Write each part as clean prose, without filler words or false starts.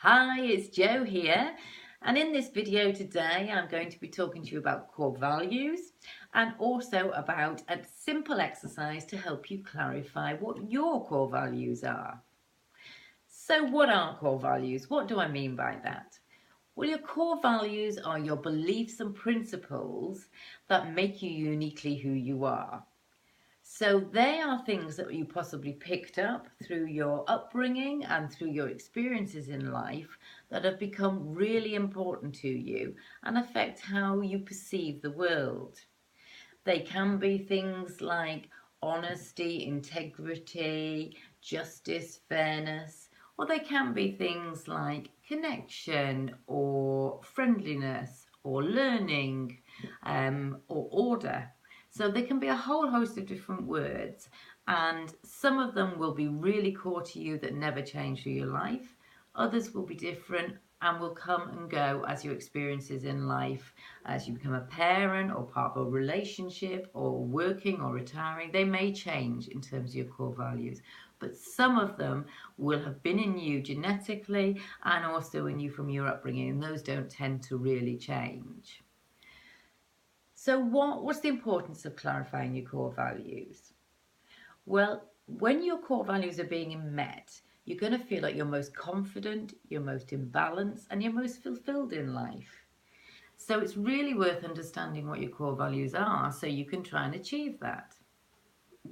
Hi, it's Jo here, and in this video today I'm going to be talking to you about core values and also about a simple exercise to help you clarify what your core values are. So what are core values? What do I mean by that? Well, your core values are your beliefs and principles that make you uniquely who you are. So they are things that you possibly picked up through your upbringing and through your experiences in life that have become really important to you and affect how you perceive the world. They can be things like honesty, integrity, justice, fairness, or they can be things like connection or friendliness or learning or order. So there can be a whole host of different words, and some of them will be really core to you that never change through your life. Others will be different and will come and go as your experiences in life, as you become a parent or part of a relationship or working or retiring. They may change in terms of your core values, but some of them will have been in you genetically and also in you from your upbringing, and those don't tend to really change. So what's the importance of clarifying your core values? Well, when your core values are being met, you're going to feel like you're most confident, you're most in balance, and you're most fulfilled in life. So it's really worth understanding what your core values are so you can try and achieve that.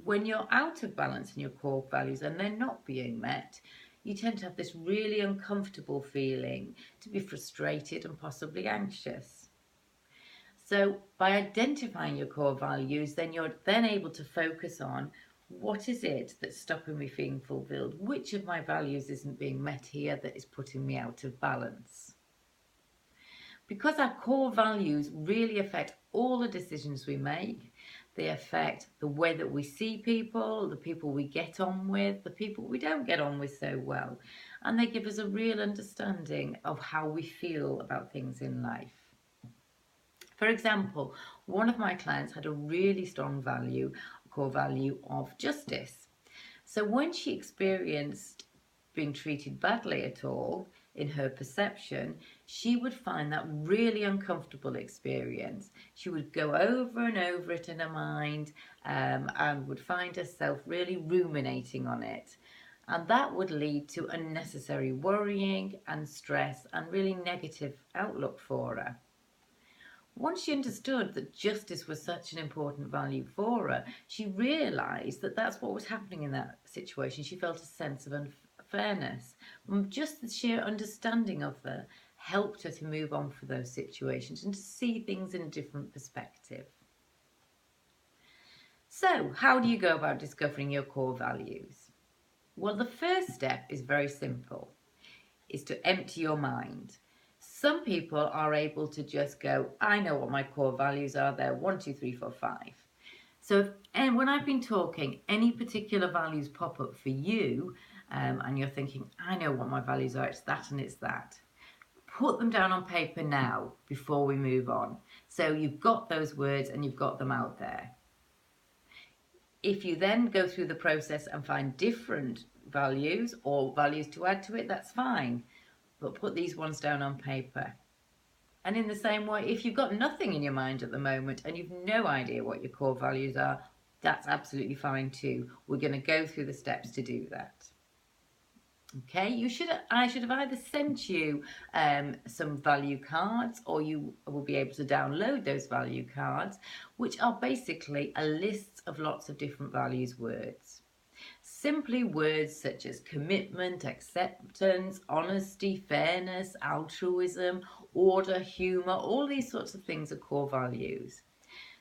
When you're out of balance in your core values and they're not being met, you tend to have this really uncomfortable feeling, to be frustrated and possibly anxious. So by identifying your core values, then you're then able to focus on what is it that's stopping me feeling fulfilled? Which of my values isn't being met here that is putting me out of balance? Because our core values really affect all the decisions we make. They affect the way that we see people, the people we get on with, the people we don't get on with so well. And they give us a real understanding of how we feel about things in life. For example, one of my clients had a really strong core value of justice. So when she experienced being treated badly at all, in her perception, she would find that really uncomfortable experience. She would go over and over it in her mind and would find herself really ruminating on it. And that would lead to unnecessary worrying and stress and really negative outlook for her. Once she understood that justice was such an important value for her, she realised that that's what was happening in that situation. She felt a sense of unfairness. And just the sheer understanding of her helped her to move on from those situations and to see things in a different perspective. So, how do you go about discovering your core values? Well, the first step is very simple. Is to empty your mind. Some people are able to just go, I know what my core values are. They're 1, 2, 3, 4, 5. And when I've been talking, any particular values pop up for you, and you're thinking, I know what my values are. It's that and it's that. Put them down on paper now before we move on. So you've got those words and you've got them out there. If you then go through the process and find different values or values to add to it, that's fine. But put these ones down on paper. And in the same way, if you've got nothing in your mind at the moment and you've no idea what your core values are, that's absolutely fine too. We're going to go through the steps to do that. Okay, I should have either sent you some value cards, or you will be able to download those value cards, which are basically a list of lots of different values words. Simply words such as commitment, acceptance, honesty, fairness, altruism, order, humour, all these sorts of things are core values.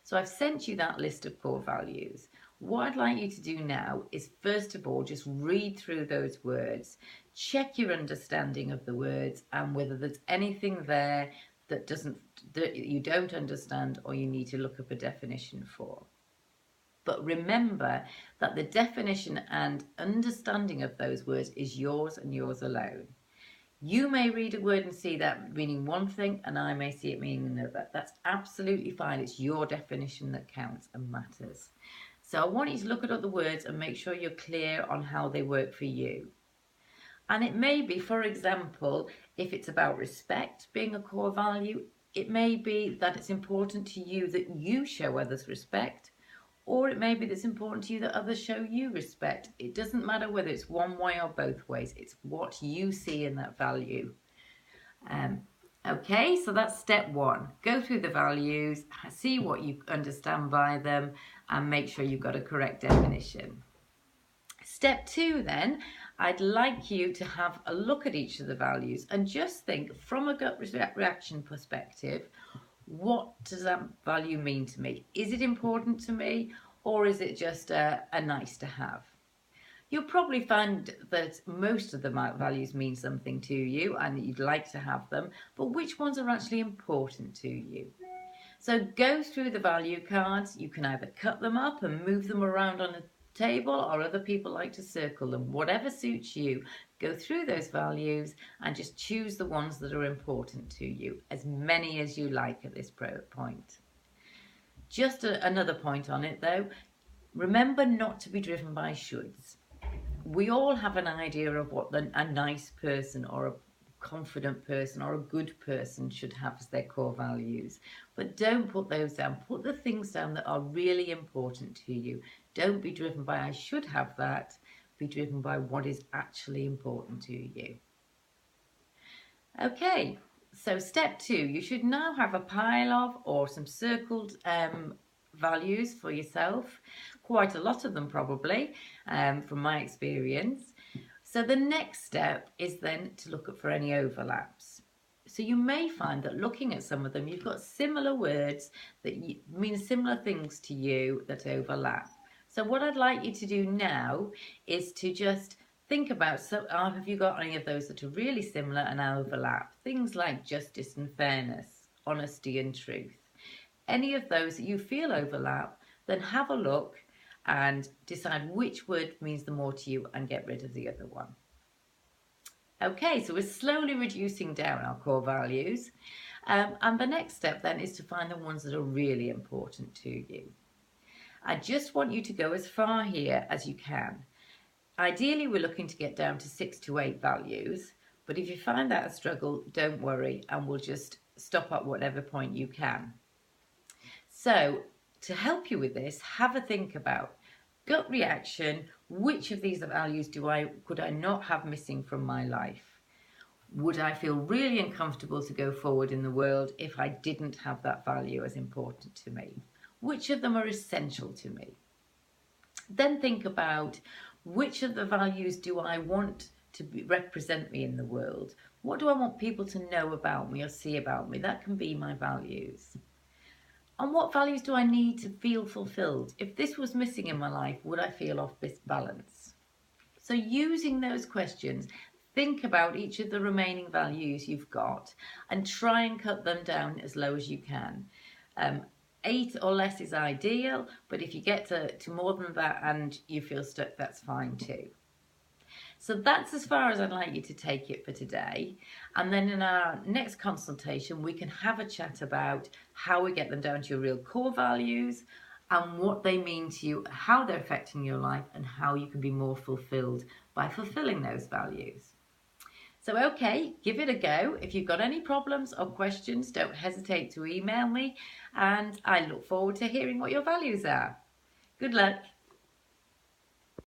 So I've sent you that list of core values. What I'd like you to do now is, first of all, just read through those words, check your understanding of the words and whether there's anything there that you don't understand or you need to look up a definition for. But remember that the definition and understanding of those words is yours and yours alone. You may read a word and see that meaning one thing, and I may see it meaning another. That's absolutely fine. It's your definition that counts and matters. So I want you to look at the words and make sure you're clear on how they work for you. And it may be, for example, if it's about respect being a core value, it may be that it's important to you that you show others respect, or it may be that it's important to you that others show you respect. It doesn't matter whether it's one way or both ways. It's what you see in that value. Okay, so that's step one. Go through the values, see what you understand by them, and make sure you've got a correct definition. Step two then, I'd like you to have a look at each of the values and just think from a gut reaction perspective, what does that value mean to me? Is it important to me, or is it just a nice to have? You'll probably find that most of the values mean something to you and you'd like to have them, but which ones are actually important to you? So go through the value cards. You can either cut them up and move them around on a table, or other people like to circle them. Whatever suits you, go through those values and just choose the ones that are important to you, as many as you like at this point. Just another point on it though, remember not to be driven by shoulds. We all have an idea of what a nice person or a confident person or a good person should have as their core values, but don't put those down. Put the things down that are really important to you. Don't be driven by I should have that. Be driven by what is actually important to you. Okay, so step two, you should now have a pile of or some circled values for yourself, quite a lot of them probably, from my experience. So the next step is then to look for any overlaps. So you may find that looking at some of them, you've got similar words that mean similar things to you that overlap. So what I'd like you to do now is to just think about, so have you got any of those that are really similar and overlap? Things like justice and fairness, honesty and truth. Any of those that you feel overlap, then have a look and decide which word means the more to you and get rid of the other one. Okay, so we're slowly reducing down our core values. And the next step then is to find the ones that are really important to you. I just want you to go as far here as you can. Ideally, we're looking to get down to 6 to 8 values, but if you find that a struggle, don't worry, and we'll just stop at whatever point you can. So to help you with this, have a think about gut reaction. Which of these values could I not have missing from my life? Would I feel really uncomfortable to go forward in the world if I didn't have that value as important to me? Which of them are essential to me? Then think about which of the values do I want to represent me in the world? What do I want people to know about me or see about me? That can be my values. And what values do I need to feel fulfilled? If this was missing in my life, would I feel off balance? So using those questions, think about each of the remaining values you've got and try and cut them down as low as you can. 8 or less is ideal, but if you get to more than that and you feel stuck, that's fine too. So that's as far as I'd like you to take it for today. And then in our next consultation, we can have a chat about how we get them down to your real core values and what they mean to you, how they're affecting your life, and how you can be more fulfilled by fulfilling those values. So, okay, give it a go. If you've got any problems or questions, don't hesitate to email me, and I look forward to hearing what your values are. Good luck.